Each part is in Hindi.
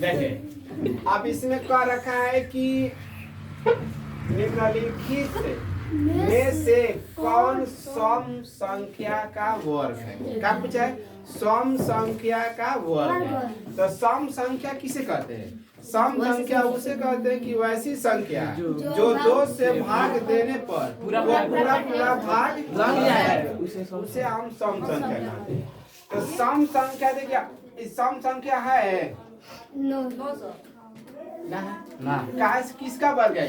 देखे अब इसमें क्या रखा है कि निम्नलिखित में से कौन सम संख्या का वर्ग है। क्या पूछा है? सम संख्या का वर्ग है। तो सम संख्या किसे कहते हैं? सम संख्या उसे कहते हैं कि वैसी संख्या जो दो से भाग देने पर पूरा भाग लग जाए उसे हम सम संख्या कहते हैं। तो सम संख्या देखिए सम संख्या है ना किसका वर्ग है?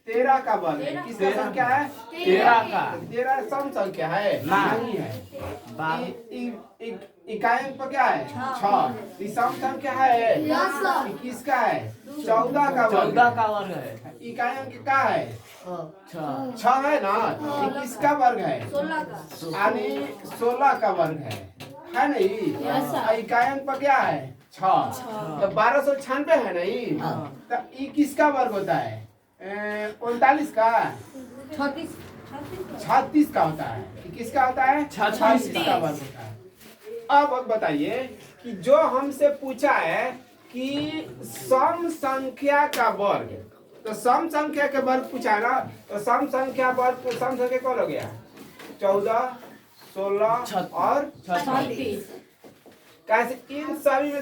13 का वर्ग है। किसका संख्या है? 13 का। 13 सम संख्या है? नहीं है। इकाई पर क्या है? 6। सम संख्या है? किसका है? 14 का वर्ग है। इकाई अंक क्या है? 6 है ना। किसका वर्ग है? 16 का। यानी 16 का वर्ग है नहीं। इकाई अंक पर क्या है? 6। तो 1296 है नहीं। तो ये किसका वर्ग होता है? 39 का। 36 का होता है। किसका होता है? 36 का वर्ग होता है। अब बताइए कि जो हमसे पूछा है कि सम संख्या का वर्ग, तो सम संख्या के वर्ग पूछा है ना। तो सम संख्या वर्ग सम संख्या कौन हो गया? 14, 16 और 36। कैसे इन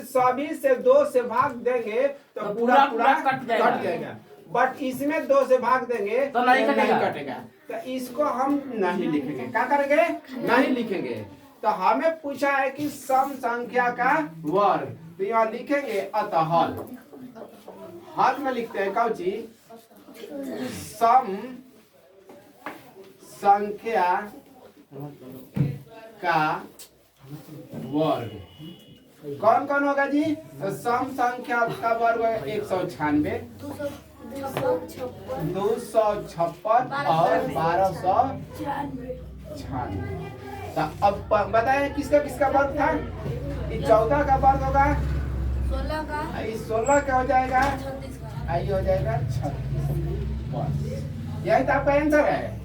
सभी से 2 से भाग देंगे तो पूरा कट जाएगा। बट इसमें 2 से भाग देंगे तो नहीं कटेगा। तो इसको हम नहीं लिखेंगे। क्या करेंगे? नहीं लिखेंगे। तो हमें पूछा है कि सम संख्या का वर्ग, तो यहाँ लिखेंगे अतः हल में लिखते हैं कौची? सम संख्या का वर्ग कौन कौन होगा जी? तो सम संख्या का वर्ग 196, 256 और 1296। तो अब बताएं किसका किसका वर्ग था? 14 का वर्ग होगा 16 का। 16 का हो जाएगा 36 का। आई हो जाएगा 36। यही तो आपका आंसर है।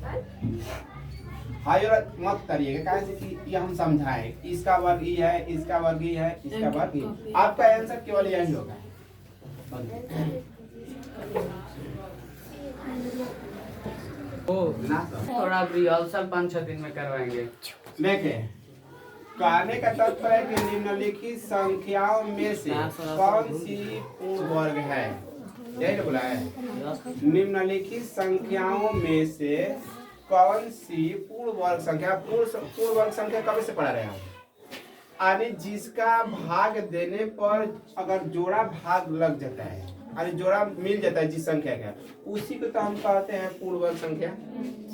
मत करिएगा कैसे कि ये हम समझाएं इसका वर्ग ये है, इसका वर्ग ये है, इसका वर्ग ये। आपका आंसर केवल यही होगा। थोड़ा रिहर्सल 5-6 दिन में करवाएंगे। देखें कहने का तात्पर्य है कि निम्नलिखित संख्याओं में से कौन सी पूर्ण वर्ग है। यही तो बोला है। निम्नलिखित संख्याओं में से कौन सी पूर्ण वर्ग संख्या। पूर्ण वर्ग संख्या कब से पढ़ा रहे हैं? यानी जिसका भाग देने पर अगर जोड़ा भाग लग जाता है, यानी जोड़ा मिल जाता है जिस संख्या का, उसी को तो हम कहते हैं पूर्ण वर्ग संख्या।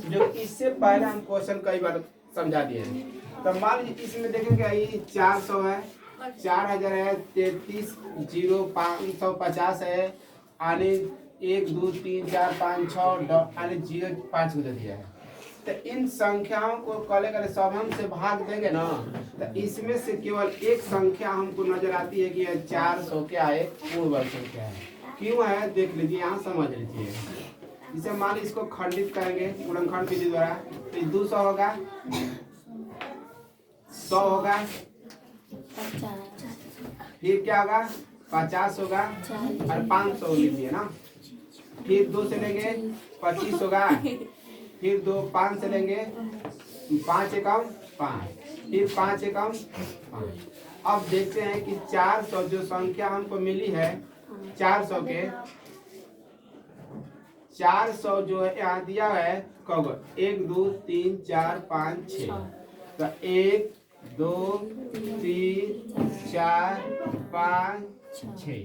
जो इससे पहले हम क्वेश्चन कई बार समझा दिए हैं। तो मान लीजिए इसमें देखेंगे ये 400 है, 4000 है, 33,0550 है, यानी 1 2 3 4 5 6 यानी 0 5 को दे दिया है। तो इन संख्याओं को कले सब हम से भाग देंगे ना। तो इसमें से केवल एक संख्या हमको नजर आती है कि 400 क्या है? पूर्ण वर्ग संख्या है। क्यों है देख लीजिए, यहाँ समझ लीजिए। इसे मान लीजिए इसको खंडित करेंगे गुणनखंड विधि द्वारा, तो 200 होगा, 100 होगा, फिर क्या होगा? 50 होगा और 500 लीजिए ना। फिर 2 से लेंगे 25 होगा, फिर 5 से लेंगे 5 एकम 5, फिर 5 एकम 5। अब देखते हैं कि 400 जो संख्या हमको मिली है 400 के 400 जो है यहाँ दिया है कब? 1 2 3 4 5 6। तो 1 2 3 4 5 6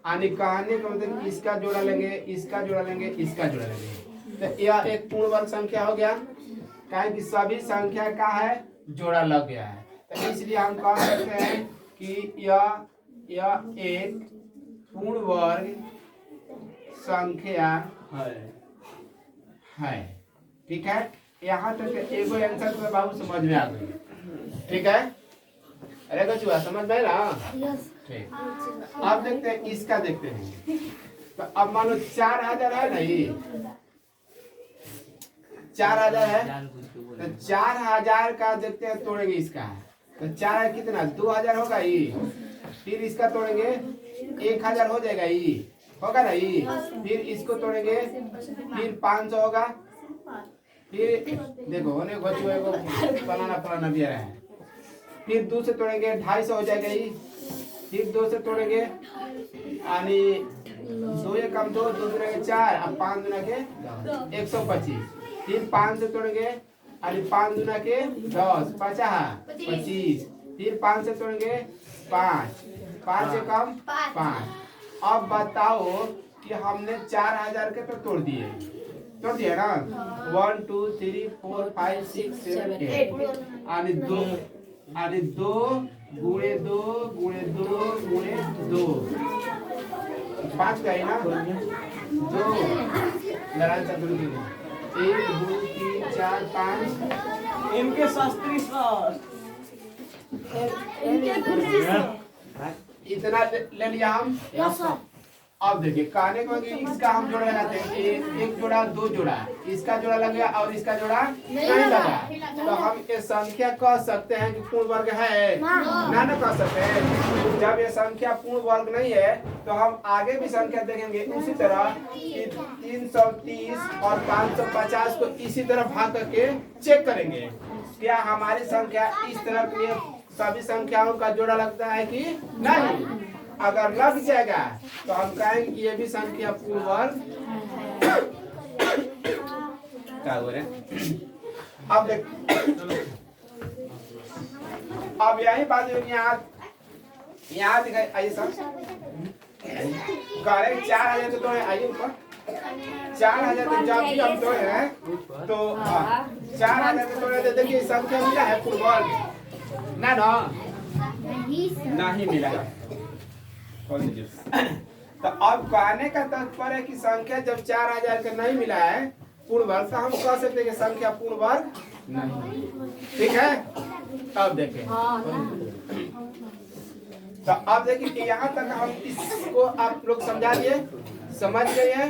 आने कहने का मतलब इसका जोड़ा लेंगे, इसका जोड़ा लेंगे, इसका जोड़ा लेंगे। तो यह एक पूर्ण वर्ग संख्या हो गया। कहें कि सभी संख्या का है जोड़ा लग गया है। तो इसलिए हम कह सकते हैं कि यह एक पूर्ण वर्ग संख्या है। ठीक है, यहाँ तक एगो आंसर तो बाबू समझ में आ गई। ठीक है, अरे बचुआ समझ में ना? ठीक। अब देखते हैं इसका, देखते हैं। तो अब मानो 4000 है नहीं, 4000 है तो 4000 का देखते हैं तोड़ेंगे इसका। तो 4 कितना? 2000 होगा ये। फिर इसका तोड़ेंगे 1000 हो जाएगा ये, होगा ना ये। फिर इसको तोड़ेंगे, फिर 500 होगा। फिर देखो होने बनाना फलाना भी रहा है। फिर 2 से तोड़ेंगे 250 हो जाएगा ये। फिर 2 से तोड़ेंगे यानी 2 एक कम 2, 2 दूना के 4 और 5 दूना के 125। फिर 5 से तोड़ेंगे यानी 5 दूना के 10, 25। फिर 5 से तोड़ेंगे 5, 5 से कम 5। अब बताओ कि हमने 4000 के तो तोड़ दिए ना। 1 2 3 4 5 6 7 8 यानी 2 गुणे 2 गुणे 2 गुणे 2 5 गए ना। 2 नारायण चतुर्थी 1 2 3 4 5 इनके शास्त्री सर इतना ले लिया हम। अब देखिए कहने को कि इसका हम जोड़ा लगाते हैं, एक जोड़ा 2 जोड़ा, इसका जोड़ा लग गया और इसका जोड़ा नहीं लगा, तो हम ये संख्या कह सकते हैं कि पूर्ण वर्ग है ना कह सकते हैं। जब ये संख्या पूर्ण वर्ग नहीं है तो हम आगे भी संख्या देखेंगे उसी तरह कि 330 और 550 को इसी तरह भाग करके चेक करेंगे क्या हमारी संख्या इस तरह के लिए सभी संख्याओं का जोड़ा लगता है कि नहीं। अगर लग जाएगा तो हम कहेंगे कि ये भी संख्या पूर्ण वर्ग। क्या हो रहे अब देख, अब यही बात यहाँ दिखाई। आइए सर, कह 4000 तो तोड़े, आइए ऊपर 4000 तो जब भी हम तोड़े हैं तो 4000 तो तोड़े, देखिए संख्या मिला है पूर्ण वर्ग ना नहीं मिला है। तो अब कहने का तात्पर्य है कि संख्या जब 4000 का नहीं मिला है पूर्ण वर्ग, तो हम कह सकते हैं कि संख्या पूर्ण वर्ग नहीं। ठीक है, अब देखें तो अब देखिए यहाँ तक हम इसको आप लोग समझा दिए, समझ गए हैं।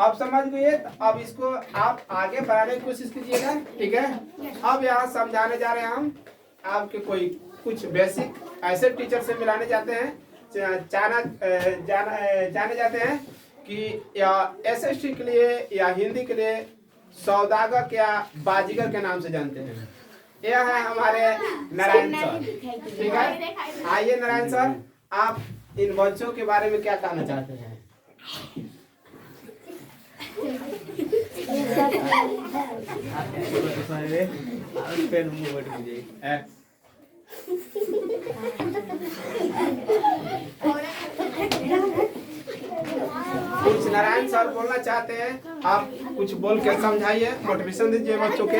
अब समझ गए तो अब इसको आप आगे बढ़ाने की कोशिश कीजिएगा। ठीक है, अब यहाँ समझाने जा रहे हैं हम आपके कोई कुछ बेसिक ऐसे टीचर से मिलाने जाते हैं, जाने जाते हैं कि या एसएसटी के लिए या हिंदी के लिए सौदागर या बाजीगर के नाम से जानते हैं। यह है हमारे नारायण सर। ठीक है, आइए नारायण सर, आप इन बच्चों के बारे में क्या कहना चाहते हैं? कुछ नारायण सर बोलना चाहते हैं, आप कुछ बोल के समझाइए, मोटिवेशन दीजिए बच्चों के।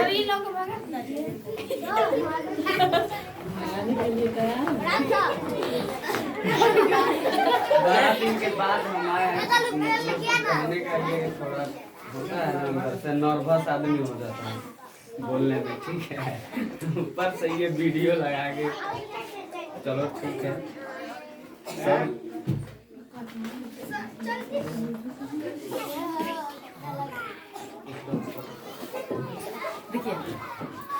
12 दिन के बाद हम आए हैं, कहने का ये थोड़ा होता है ना, अंदर से नर्वस आदमी हो जाता है बोलने में। ठीक है, ऊपर से ये वीडियो लगा के, चलो ठीक है सर। देखिए